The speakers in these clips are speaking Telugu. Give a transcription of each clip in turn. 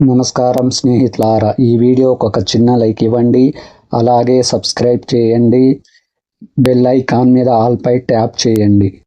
నమస్కారం స్నేహితులారా, ఈ వీడియోకి ఒక చిన్న లైక్ ఇవ్వండి. అలాగే సబ్స్క్రైబ్ చేయండి. బెల్ ఐకాన్ మీద ఆల్ పై ట్యాప్ చేయండి.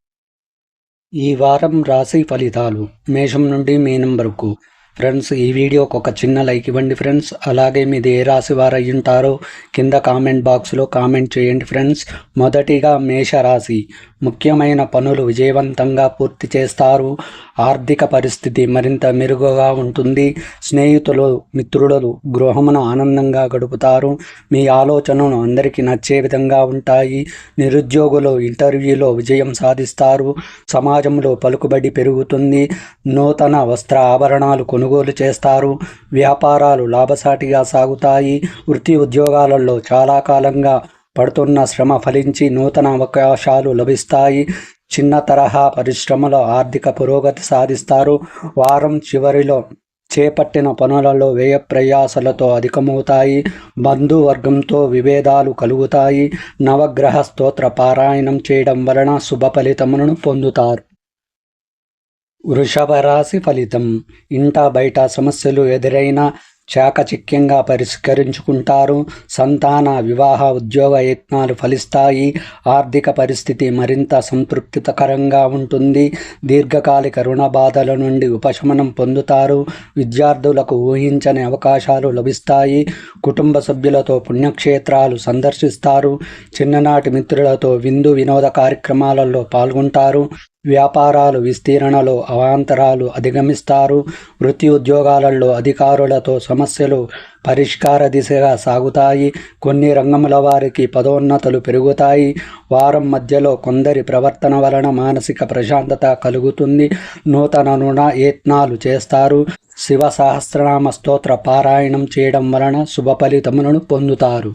ఈ వారం రాశి ఫలితాలు మేషం నుండి మీనం వరకు. ఫ్రెండ్స్, ఈ వీడియోకి ఒక చిన్న లైక్ ఇవ్వండి ఫ్రెండ్స్. అలాగే మీది ఏ రాశి వారు అయి ఉంటారో కింద కామెంట్ బాక్స్లో కామెంట్ చేయండి ఫ్రెండ్స్. మొదటిగా మేషరాశి. ముఖ్యమైన పనులు విజయవంతంగా పూర్తి చేస్తారు. ఆర్థిక పరిస్థితి మరింత మెరుగుగా ఉంటుంది. స్నేహితులు, మిత్రులు గృహమును ఆనందంగా గడుపుతారు. మీ ఆలోచనలు అందరికీ నచ్చే విధంగా ఉంటాయి. నిరుద్యోగులు ఇంటర్వ్యూలో విజయం సాధిస్తారు. సమాజంలో పలుకుబడి పెరుగుతుంది. నూతన వస్త్ర ఆభరణాలు కొనుగోలు చేస్తారు. వ్యాపారాలు లాభసాటిగా సాగుతాయి. వృత్తి ఉద్యోగాలలో చాలా కాలంగా పడుతున్న శ్రమ ఫలించి నూతన అవకాశాలు లభిస్తాయి. చిన్న తరహా పరిశ్రమలో ఆర్థిక పురోగతి సాధిస్తారు. వారం చివరిలో చేపట్టిన పనులలో వ్యయ ప్రయాసలతో అధికమవుతాయి. బంధువర్గంతో విభేదాలు కలుగుతాయి. నవగ్రహ స్తోత్ర పారాయణం చేయడం వలన శుభ ఫలితములను పొందుతారు. వృషభ రాశి ఫలితం. ఇంట బయట సమస్యలు ఎదురైనా చాకచక్యంగా పరిష్కరించుకుంటారు. సంతాన, వివాహ, ఉద్యోగ యత్నాలు ఫలిస్తాయి. ఆర్థిక పరిస్థితి మరింత సంతృప్తికరంగా ఉంటుంది. దీర్ఘకాలిక రుణ బాధల నుండి ఉపశమనం పొందుతారు. విద్యార్థులకు ఊహించని అవకాశాలు లభిస్తాయి. కుటుంబ సభ్యులతో పుణ్యక్షేత్రాలు సందర్శిస్తారు. చిన్ననాటి మిత్రులతో విందు వినోద కార్యక్రమాలలో పాల్గొంటారు. వ్యాపారాలు విస్తీర్ణలో అవాంతరాలు అధిగమిస్తారు. వృత్తి ఉద్యోగాలలో అధికారులతో సమస్యలు పరిష్కార దిశగా సాగుతాయి. కొన్ని రంగముల వారికి పదోన్నతులు పెరుగుతాయి. వారం మధ్యలో కొందరి ప్రవర్తన వలన మానసిక ప్రశాంతత కలుగుతుంది. నూతన రుణ యత్నాలు చేస్తారు. శివ సహస్రనామ స్తోత్ర పారాయణం చేయడం వలన శుభ ఫలితములను పొందుతారు.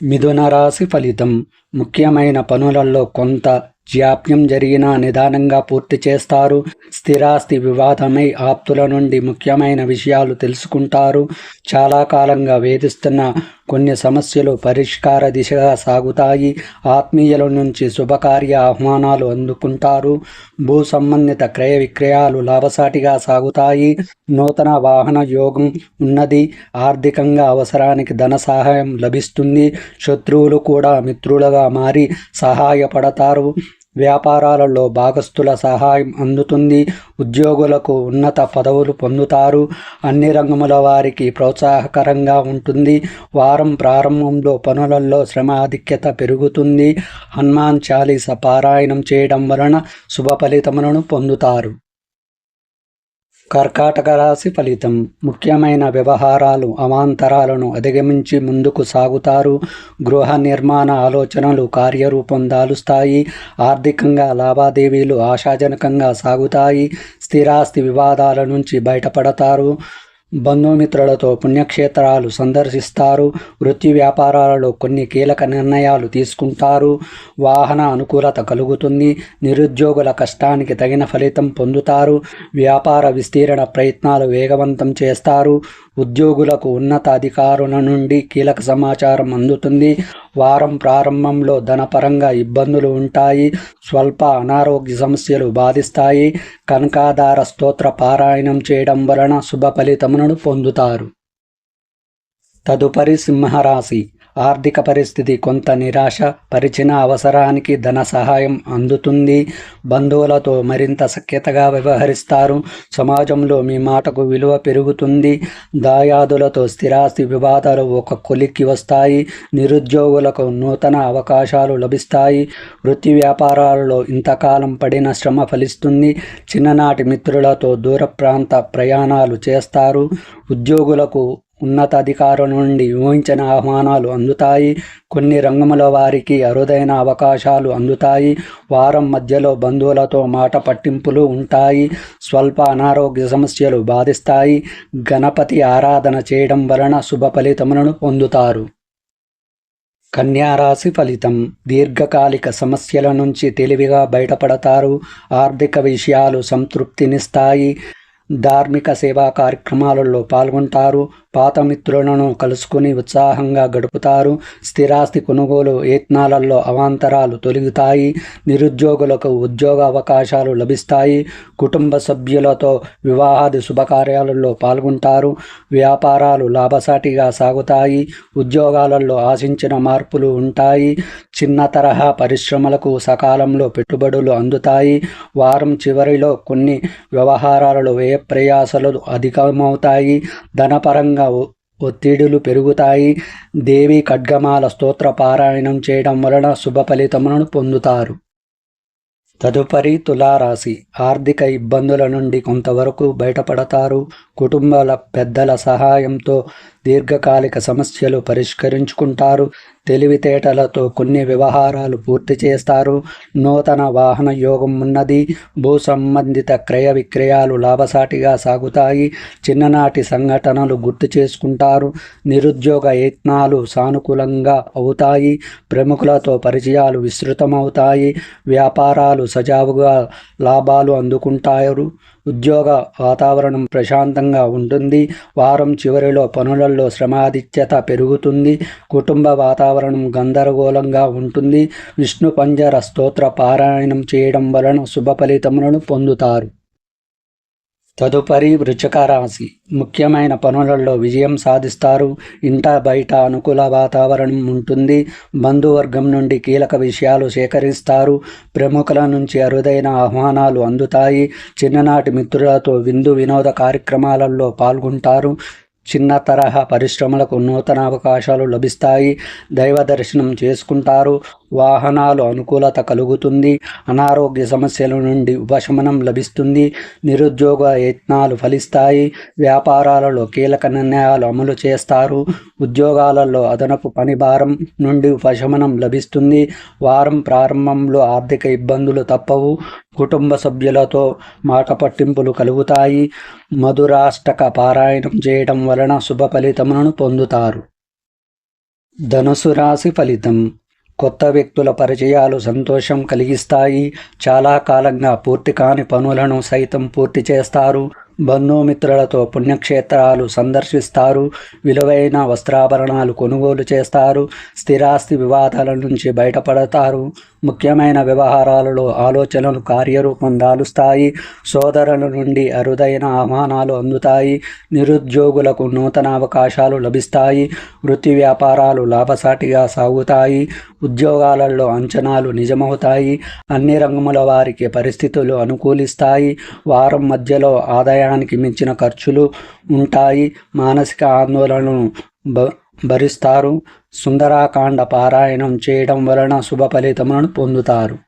మిథున రాశి ఫలితం. ముఖ్యమైన పనులలో కొంత జాప్యం జరిగినా నిదానంగా పూర్తి చేస్తారు. స్థిరాస్తి వివాదమై ఆప్తుల నుండి ముఖ్యమైన విషయాలు తెలుసుకుంటారు. చాలా కాలంగా వేధిస్తున్న కొన్ని సమస్యలు పరిష్కార దిశగా సాగుతాయి. ఆత్మీయుల నుంచి శుభకార్య ఆహ్వానాలు అందుకుంటారు. భూ సంబంధిత క్రయ విక్రయాలు లాభసాటిగా సాగుతాయి. నూతన వాహన యోగం ఉన్నది. ఆర్థికంగా అవసరానికి ధన సహాయం లభిస్తుంది. శత్రువులు కూడా మిత్రులుగా మారి సహాయపడతారు. వ్యాపారాలలో భాగస్థుల సహాయం అందుతుంది. ఉద్యోగులకు ఉన్నత పదవులు పొందుతారు. అన్ని రంగముల వారికి ప్రోత్సాహకరంగా ఉంటుంది. వారం ప్రారంభంలో పనులలో శ్రమ ఆధిక్యత పెరుగుతుంది. హనుమాన్ చాలీస పారాయణం చేయడం వలన శుభ ఫలితములను పొందుతారు. కర్కాటక రాశి ఫలితం. ముఖ్యమైన వ్యవహారాలు అవాంతరాలను అధిగమించి ముందుకు సాగుతారు. గృహ నిర్మాణ ఆలోచనలు కార్యరూపం దాలుస్తాయి. ఆర్థికంగా లావాదేవీలు ఆశాజనకంగా సాగుతాయి. స్థిరాస్తి వివాదాల నుంచి బయటపడతారు. బంధుమిత్రులతో పుణ్యక్షేత్రాలు సందర్శిస్తారు. వృత్తి వ్యాపారాలలో కొన్ని కీలక నిర్ణయాలు తీసుకుంటారు. వాహన అనుకూలత కలుగుతుంది. నిరుద్యోగుల కష్టానికి తగిన ఫలితం పొందుతారు. వ్యాపార విస్తీరణ ప్రయత్నాలు వేగవంతం చేస్తారు. ఉద్యోగులకు ఉన్నత అధికారుల నుండి కీలక సమాచారం అందుతుంది. వారం ప్రారంభంలో ధనపరంగా ఇబ్బందులు ఉంటాయి. స్వల్ప అనారోగ్య సమస్యలు బాధిస్తాయి. కనకాధార స్తోత్ర పారాయణం చేయడం వలన శుభ ఫలితములను పొందుతారు. తదుపరి సింహరాశి. ఆర్థిక పరిస్థితి కొంత నిరాశ పరిచిన అవసరానికి ధన సహాయం అందుతుంది. బంధువులతో మరింత సఖ్యతగా వ్యవహరిస్తారు. సమాజంలో మీ మాటకు విలువ పెరుగుతుంది. దాయాదులతో స్థిరాస్తి వివాదాలు ఒక కొలిక్కి వస్తాయి. నిరుద్యోగులకు నూతన అవకాశాలు లభిస్తాయి. వృత్తి వ్యాపారాలలో ఇంతకాలం పడిన శ్రమ ఫలిస్తుంది. చిన్ననాటి మిత్రులతో దూర ప్రాంత ప్రయాణాలు చేస్తారు. ఉద్యోగులకు ఉన్నతాధికారుల నుండి ఊహించని ఆహ్వానాలు అందుతాయి. కొన్ని రంగముల వారికి అరుదైన అవకాశాలు అందుతాయి. వారం మధ్యలో బంధువులతో మాట పట్టింపులు ఉంటాయి. స్వల్ప అనారోగ్య సమస్యలు బాధిస్తాయి. గణపతి ఆరాధన చేయడం వలన శుభ ఫలితములను పొందుతారు. కన్యారాశి ఫలితం. దీర్ఘకాలిక సమస్యల నుంచి తెలివిగా బయటపడతారు. ఆర్థిక విషయాలు సంతృప్తినిస్తాయి. ధార్మిక సేవా కార్యక్రమాలలో పాల్గొంటారు. పాత మిత్రులను కలుసుకుని ఉత్సాహంగా గడుపుతారు. స్థిరాస్తి కొనుగోలు యత్నాలలో అవాంతరాలు తొలగుతాయి. నిరుద్యోగులకు ఉద్యోగ అవకాశాలు లభిస్తాయి. కుటుంబ సభ్యులతో వివాహాది శుభకార్యాలలో పాల్గొంటారు. వ్యాపారాలు లాభసాటిగా సాగుతాయి. ఉద్యోగాలలో ఆశించిన మార్పులు ఉంటాయి. చిన్న తరహా పరిశ్రమలకు సకాలంలో పెట్టుబడులు అందుతాయి. వారం చివరిలో కొన్ని వ్యవహారాలలో వ్యయ ప్రయాసాలు అధికమవుతాయి. ధనపరంగా ఒత్తిడులు పెరుగుతాయి. దేవి ఖడ్గమాల స్తోత్ర పారాయణం చేయడం వలన శుభ ఫలితములను పొందుతారు. తదుపరి తులారాశి. ఆర్థిక ఇబ్బందుల నుండి కొంతవరకు బయటపడతారు. కుటుంబాల పెద్దల సహాయంతో దీర్ఘకాలిక సమస్యలు పరిష్కరించుకుంటారు. తెలివితేటలతో కొన్ని వ్యవహారాలు పూర్తి చేస్తారు. నూతన వాహన యోగం ఉన్నది. భూ సంబంధిత క్రయ విక్రయాలు లాభసాటిగా సాగుతాయి. చిన్ననాటి సంఘటనలు గుర్తు చేసుకుంటారు. నిరుద్యోగ యత్నాలు సానుకూలంగా అవుతాయి. ప్రముఖులతో పరిచయాలు విస్తృతమవుతాయి. వ్యాపారాలు సజావుగా లాభాలు అందుకుంటారు. ఉద్యోగ వాతావరణం ప్రశాంతంగా ఉంటుంది. వారం చివరిలో పనులలో శ్రమాధిక్యత పెరుగుతుంది. కుటుంబ వాతావరణం గందరగోళంగా ఉంటుంది. విష్ణు పంజర స్తోత్ర పారాయణం చేయడం వలన శుభ ఫలితములను పొందుతారు. తదుపరి వృశ్చిక రాశి. ముఖ్యమైన పనులలో విజయం సాధిస్తారు. ఇంట బయట అనుకూల వాతావరణం ఉంటుంది. బంధువర్గం నుండి కీలక విషయాలు సేకరిస్తారు. ప్రముఖుల నుంచి అరుదైన ఆహ్వానాలు అందుతాయి. చిన్ననాటి మిత్రులతో విందు వినోద కార్యక్రమాలలో పాల్గొంటారు. చిన్న తరహా పరిశ్రమలకు నూతన అవకాశాలు లభిస్తాయి. దైవ దర్శనం చేసుకుంటారు. వాహనాలు అనుకూలత కలుగుతుంది. అనారోగ్య సమస్యల నుండి ఉపశమనం లభిస్తుంది. నిరుద్యోగ యత్నాలు ఫలిస్తాయి. వ్యాపారాలలో కీలక నిర్ణయాలు అమలు చేస్తారు. ఉద్యోగాలలో అదనపు పని భారం నుండి ఉపశమనం లభిస్తుంది. వారం ప్రారంభంలో ఆర్థిక ఇబ్బందులు తప్పవు. కుటుంబ సభ్యులతో మాట పట్టింపులు కలుగుతాయి. మధురాష్టక పారాయణం చేయడం వలన శుభ ఫలితములను పొందుతారు. ధనుసు రాశి ఫలితం. కొత్త వ్యక్తుల పరిచయాలు సంతోషం కలిగిస్తాయి. చాలా కాలంగా పూర్తి కాని పనులను సైతం పూర్తి చేస్తారు. బంధుమిత్రులతో పుణ్యక్షేత్రాలు సందర్శిస్తారు. విలువైన వస్త్రాభరణాలు కొనుగోలు చేస్తారు. స్థిరాస్తి వివాదాల నుంచి బయటపడతారు. ముఖ్యమైన వ్యవహారాలలో ఆలోచనలు కార్యరూపం దాలుస్తాయి. సోదరుల నుండి అరుదైన ఆహ్వానాలు అందుతాయి. నిరుద్యోగులకు నూతన అవకాశాలు లభిస్తాయి. వృత్తి వ్యాపారాలు లాభసాటిగా సాగుతాయి. ఉద్యోగాలలో అంచనాలు నిజమవుతాయి. అన్ని రంగముల వారికి పరిస్థితులు అనుకూలిస్తాయి. వారం మధ్యలో ఆదాయానికి మించిన ఖర్చులు ఉంటాయి. మానసిక ఆందోళనను భరిస్తారు. సుందరాకాండ పారాయణం చేయడం వలన శుభ ఫలితములను పొందుతారు.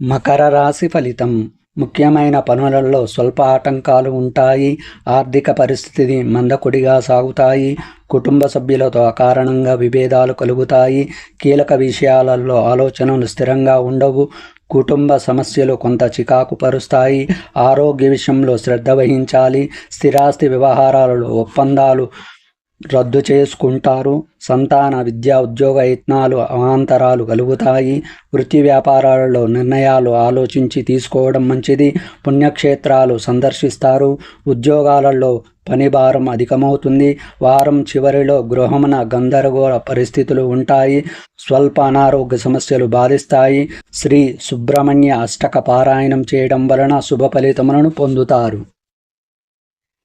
మకర రాశి ఫలితం. ముఖ్యమైన పనులలో స్వల్ప ఆటంకాలు ఉంటాయి. ఆర్థిక పరిస్థితి మందకొడిగా సాగుతాయి. కుటుంబ సభ్యులతో అకారణంగా విభేదాలు కలుగుతాయి. కీలక విషయాలలో ఆలోచనలు స్థిరంగా ఉండవు. కుటుంబ సమస్యలు కొంత చికాకు పరుస్తాయి. ఆరోగ్య విషయంలో శ్రద్ధ వహించాలి. స్థిరాస్తి వ్యవహారాలలో ఒప్పందాలు రద్దు చేసుకుంటారు. సంతాన విద్యా ఉద్యోగ యత్నాలు అవాంతరాలు కలుగుతాయి. వృత్తి వ్యాపారాలలో నిర్ణయాలు ఆలోచించి తీసుకోవడం మంచిది. పుణ్యక్షేత్రాలు సందర్శిస్తారు. ఉద్యోగాలలో పని భారం అధికమవుతుంది. వారం చివరిలో గృహమున గందరగోళ పరిస్థితులు ఉంటాయి. స్వల్ప అనారోగ్య సమస్యలు బాధిస్తాయి. శ్రీ సుబ్రహ్మణ్య అష్టక పారాయణం చేయడం వలన శుభ ఫలితములను పొందుతారు.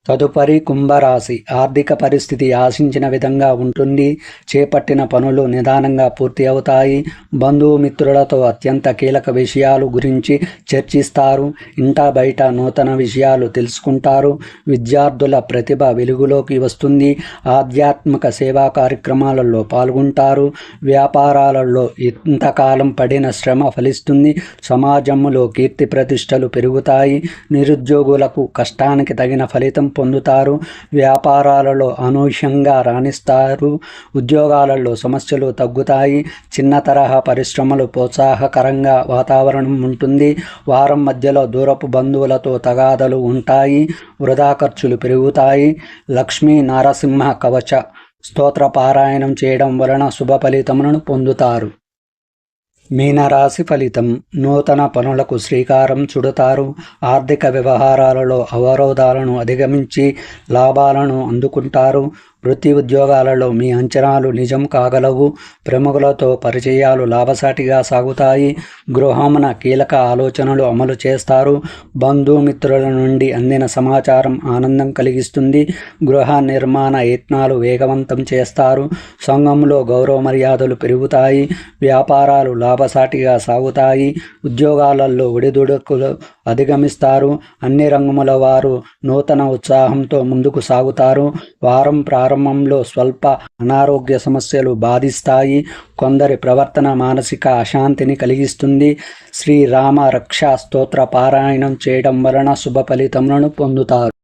తదుపరి కుంభరాశి. ఆర్థిక పరిస్థితి ఆశించిన విధంగా ఉంటుంది. చేపట్టిన పనులు నిదానంగా పూర్తి అవుతాయి. బంధుమిత్రులతో అత్యంత కీలక విషయాలు గురించి చర్చిస్తారు. ఇంట బయట నూతన విషయాలు తెలుసుకుంటారు. విద్యార్థుల ప్రతిభ వెలుగులోకి వస్తుంది. ఆధ్యాత్మిక సేవా కార్యక్రమాలలో పాల్గొంటారు. వ్యాపారాలలో ఇంతకాలం పడిన శ్రమ ఫలిస్తుంది. సమాజంలో కీర్తి ప్రతిష్టలు పెరుగుతాయి. నిరుద్యోగులకు కష్టానికి తగిన ఫలితం పొందుతారు. వ్యాపారాలలో అనూహ్యంగా రాణిస్తారు. ఉద్యోగాలలో సమస్యలు తగ్గుతాయి. చిన్న తరహా పరిశ్రమలు ప్రోత్సాహకరంగా వాతావరణం ఉంటుంది. వారం మధ్యలో దూరపు బంధువులతో తగాదలు ఉంటాయి. వృధా ఖర్చులు పెరుగుతాయి. లక్ష్మీ నారసింహ కవచ స్తోత్ర పారాయణం చేయడం వలన శుభ ఫలితములను పొందుతారు. మీనరాశి ఫలితం. నూతన పనులకు శ్రీకారం చుడతారు. ఆర్థిక వ్యవహారాలలో అవరోధాలను అధిగమించి లాభాలను అందుకుంటారు. వృత్తి ఉద్యోగాలలో మీ అంచనాలు నిజం కాగలవు. ప్రముఖులతో పరిచయాలు లాభసాటిగా సాగుతాయి. గృహమున కీలక ఆలోచనలు అమలు చేస్తారు. బంధుమిత్రుల నుండి అందిన సమాచారం ఆనందం కలిగిస్తుంది. గృహ నిర్మాణ యత్నాలు వేగవంతం చేస్తారు. సంఘంలో గౌరవ మర్యాదలు పెరుగుతాయి. వ్యాపారాలు లాభసాటిగా సాగుతాయి. ఉద్యోగాలలో ఒడిదుడుకులు అధిగమిస్తారు. అన్ని రంగముల వారు నూతన ఉత్సాహంతో ముందుకు సాగుతారు. వారం ప్రారంభంలో స్వల్ప అనారోగ్య సమస్యలు బాధిస్తాయి. కొందరి ప్రవర్తన మానసిక అశాంతిని కలిగిస్తుంది. శ్రీరామ రక్షా స్తోత్ర పారాయణం చేయడం వలన శుభ ఫలితములను పొందుతారు.